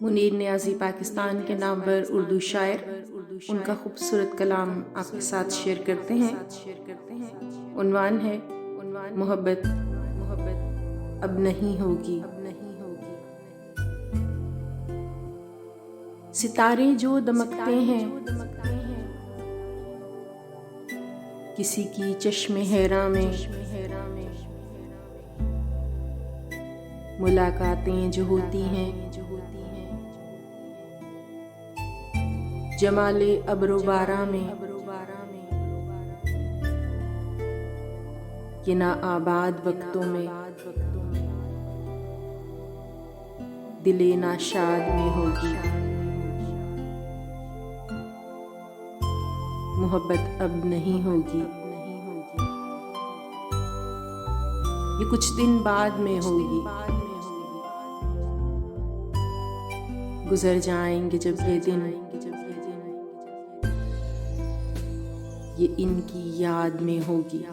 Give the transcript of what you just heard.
मुनीर नियाज़ी पाकिस्तान के नामवर उर्दू शायर, उनका खूबसूरत कलाम आपके साथ शेयर करते हैं। उन्वान है मोहब्बत अब नहीं होगी। सितारे जो दमकते हैं किसी की चश्मे हैरा में, मुलाकातें जो होती हैं जमाले अब्रो-बारा में, ये ना आबाद वक्तों में दिले नाशाद में होगी। मोहब्बत अब नहीं होगी, ये कुछ दिन बाद में होगी। गुजर जाएंगे जब ये दिन, ये इनकी याद में होगी।